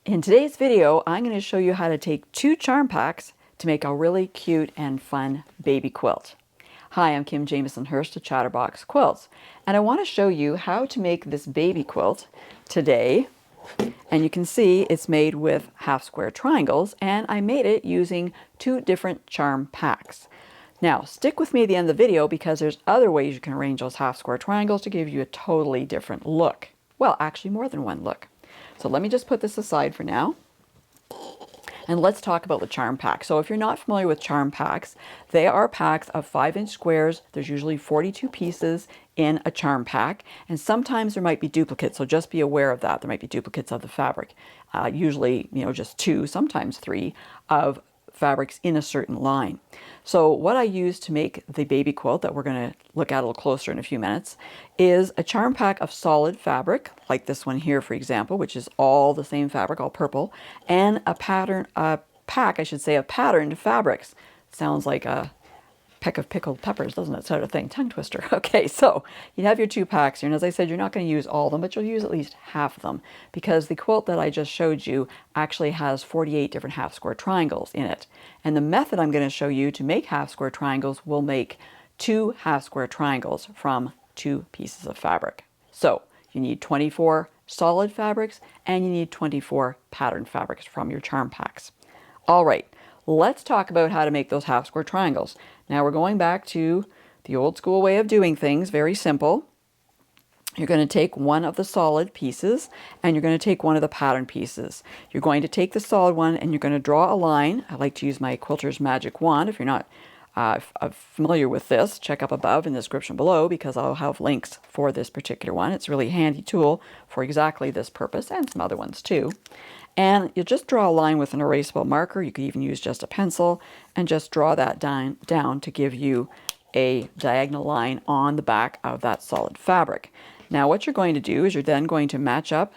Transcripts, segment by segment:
In today's video, I'm going to show you how to take 2 charm packs to make a really cute and fun baby quilt. Hi, I'm Kim Jamieson-Hirst of Chatterbox Quilts, and I want to show you how to make this baby quilt today. And you can see it's made with half square triangles, and I made it using 2 different charm packs. Now, stick with me at the end of the video because there's other ways you can arrange those half square triangles to give you a totally different look. Well, actually more than one look. So let me just put this aside for now. And let's talk about the charm pack. So if you're not familiar with charm packs, they are packs of 5-inch squares. There's usually 42 pieces in a charm pack, and sometimes there might be duplicates, so just be aware of that. There might be duplicates of the fabric. Usually, just 2, sometimes 3 of fabrics in a certain line. So what I use to make the baby quilt that we're going to look at a little closer in a few minutes is a charm pack of solid fabric, like this one here, for example, which is all the same fabric, all purple, and a pack, I should say, of patterned fabrics. Sounds like a peck of pickled peppers, doesn't it? Sort of thing. Tongue twister. Okay, so you have your 2 packs here, and as I said, you're not going to use all of them, but you'll use at least half of them, because the quilt that I just showed you actually has 48 different half square triangles in it. And the method I'm going to show you to make half square triangles will make 2 half square triangles from 2 pieces of fabric. So you need 24 solid fabrics, and you need 24 patterned fabrics from your charm packs. All right. Let's talk about how to make those half square triangles. Now we're going back to the old school way of doing things, very simple. You're going to take one of the solid pieces and you're going to take one of the pattern pieces. You're going to take the solid one and you're going to draw a line. I like to use my Quilter's Magic Wand. If you're not familiar with this, check up above in the description below because I'll have links for this particular one. It's a really handy tool for exactly this purpose and some other ones too. And you'll just draw a line with an erasable marker. You could even use just a pencil and just draw that down to give you a diagonal line on the back of that solid fabric. Now what you're going to do is you're then going to match up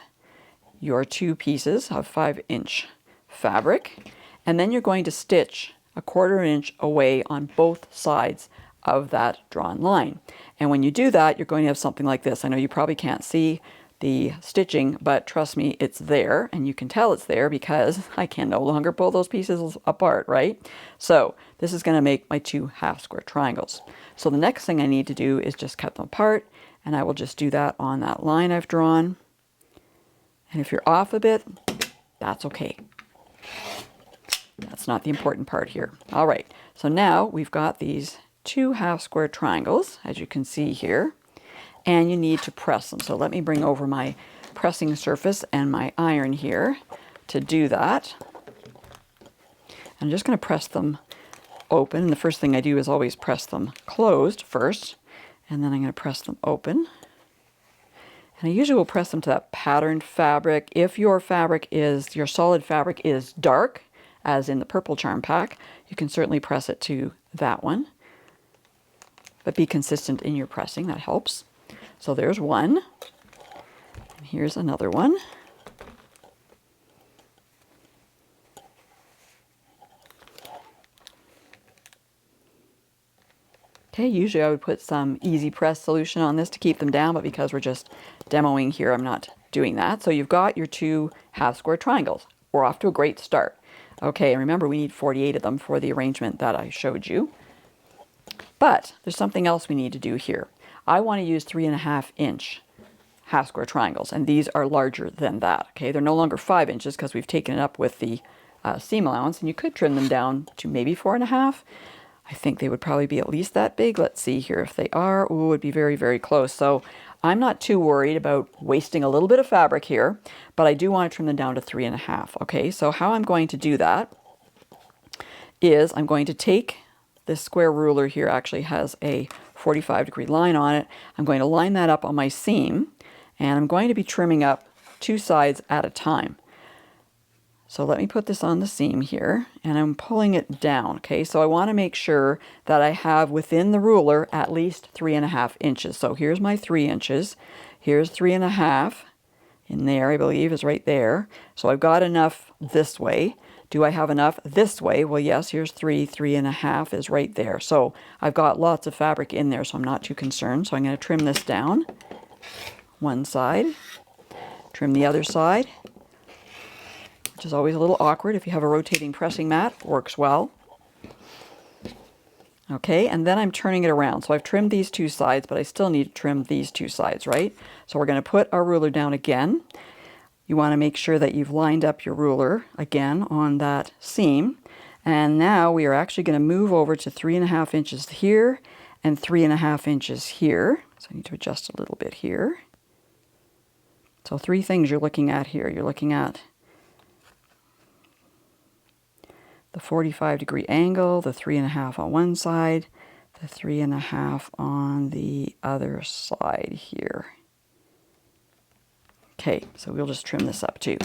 your 2 pieces of 5-inch fabric, and then you're going to stitch a 1/4 inch away on both sides of that drawn line. And when you do that, you're going to have something like this. I know you probably can't see the stitching, but trust me, it's there, and you can tell it's there because I can no longer pull those pieces apart, right? So this is going to make my 2 half square triangles. So the next thing I need to do is just cut them apart, and I will just do that on that line I've drawn. And if you're off a bit, that's okay. That's not the important part here. All right, so now we've got these 2 half square triangles, as you can see here. And you need to press them. So let me bring over my pressing surface and my iron here to do that. I'm just going to press them open. And the first thing I do is always press them closed first, and then I'm going to press them open. And I usually will press them to that patterned fabric. If your solid fabric is dark, as in the purple charm pack, you can certainly press it to that one. But be consistent in your pressing, that helps. So there's one, and here's another one. Okay, usually I would put some easy press solution on this to keep them down, but because we're just demoing here, I'm not doing that. So you've got your 2 half square triangles. We're off to a great start. Okay, and remember we need 48 of them for the arrangement that I showed you. But there's something else we need to do here. I want to use 3.5-inch half square triangles, and these are larger than that. Okay, they're no longer 5 inches because we've taken it up with the seam allowance, and you could trim them down to maybe 4.5. I think they would probably be at least that big. Let's see here if they are. Ooh, it would be very, very close. So I'm not too worried about wasting a little bit of fabric here, but I do want to trim them down to 3.5. Okay, so how I'm going to do that is I'm going to take this square ruler here, actually has a 45-degree line on it. I'm going to line that up on my seam, and I'm going to be trimming up 2 sides at a time. So let me put this on the seam here, and I'm pulling it down. Okay, so I want to make sure that I have within the ruler at least 3.5 inches. So here's my 3 inches. Here's 3.5 in there, I believe, is right there. So I've got enough this way. Do I have enough this way? Well, yes, here's 3.5 is right there. So I've got lots of fabric in there, so I'm not too concerned. So I'm going to trim this down one side, trim the other side, which is always a little awkward. If you have a rotating pressing mat, it works well. Okay, and then I'm turning it around. So I've trimmed these two sides, but I still need to trim these two sides, right? So we're going to put our ruler down again. You want to make sure that you've lined up your ruler again on that seam. And now we are actually going to move over to 3.5 inches here and 3.5 inches here. So I need to adjust a little bit here. So 3 things you're looking at here. You're looking at the 45-degree angle, the 3.5 on one side, the 3.5 on the other side here. Okay, so we'll just trim this up too.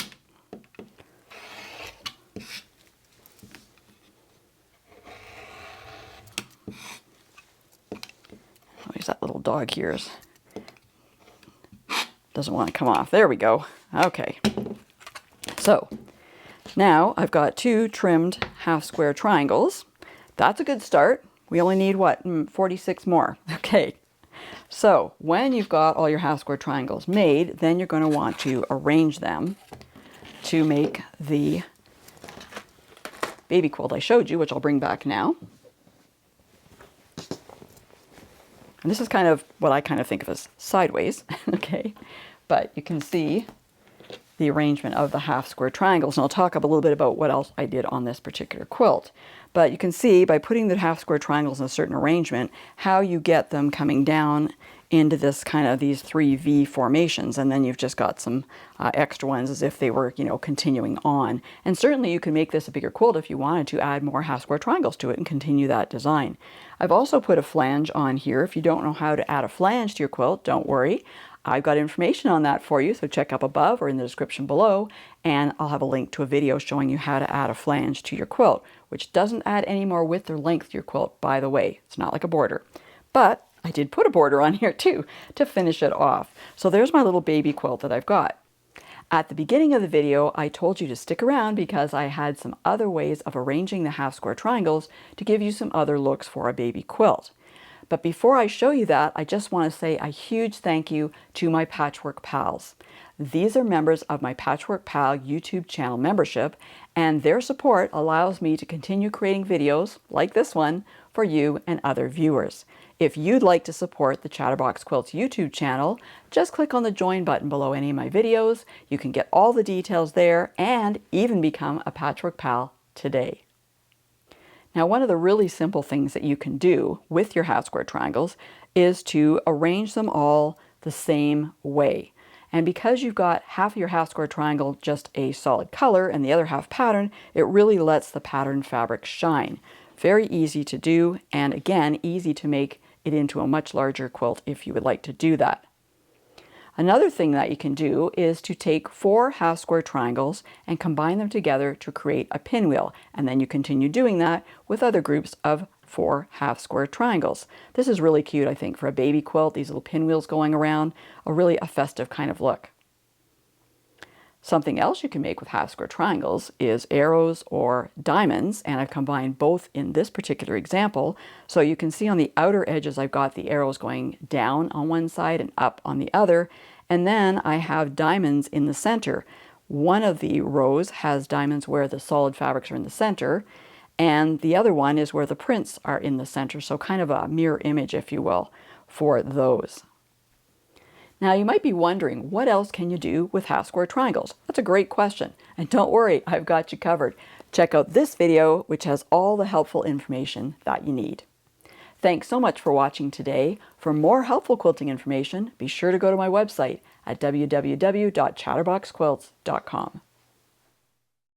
There's that little dog here. Doesn't want to come off. There we go. Okay. So now I've got 2 trimmed half square triangles. That's a good start. We only need what? 46 more. Okay. So when you've got all your half square triangles made, then you're going to want to arrange them to make the baby quilt I showed you, which I'll bring back now. And this is kind of what I kind of think of as sideways, okay? But you can see the arrangement of the half square triangles, and I'll talk a little bit about what else I did on this particular quilt. But you can see by putting the half square triangles in a certain arrangement, how you get them coming down into this kind of these 3 V formations, and then you've just got some extra ones as if they were, you know, continuing on. And certainly you can make this a bigger quilt if you wanted to add more half square triangles to it and continue that design. I've also put a flange on here. If you don't know how to add a flange to your quilt, don't worry. I've got information on that for you, so check up above or in the description below, and I'll have a link to a video showing you how to add a flange to your quilt, which doesn't add any more width or length to your quilt, by the way. It's not like a border. But I did put a border on here too to finish it off. So there's my little baby quilt that I've got. At the beginning of the video, I told you to stick around because I had some other ways of arranging the half square triangles to give you some other looks for a baby quilt. But before I show you that, I just want to say a huge thank you to my Patchwork pals. These are members of my Patchwork Pal YouTube channel membership, and their support allows me to continue creating videos like this one for you and other viewers. If you'd like to support the Chatterbox Quilts YouTube channel, just click on the join button below any of my videos. You can get all the details there and even become a Patchwork Pal today. Now, one of the really simple things that you can do with your half square triangles is to arrange them all the same way. And because you've got half of your half square triangle just a solid color and the other half pattern, it really lets the pattern fabric shine. Very easy to do, and again, easy to make it into a much larger quilt if you would like to do that. Another thing that you can do is to take 4 half square triangles and combine them together to create a pinwheel, and then you continue doing that with other groups of 4 half square triangles. This is really cute, I think, for a baby quilt, these little pinwheels going around, a festive kind of look. Something else you can make with half square triangles is arrows or diamonds, and I've combined both in this particular example. So you can see on the outer edges I've got the arrows going down on one side and up on the other, and then I have diamonds in the center. One of the rows has diamonds where the solid fabrics are in the center, and the other one is where the prints are in the center, so kind of a mirror image, if you will, for those. Now you might be wondering, what else can you do with half square triangles? That's a great question, and don't worry, I've got you covered. Check out this video, which has all the helpful information that you need. Thanks so much for watching today. For more helpful quilting information, be sure to go to my website at www.chatterboxquilts.com.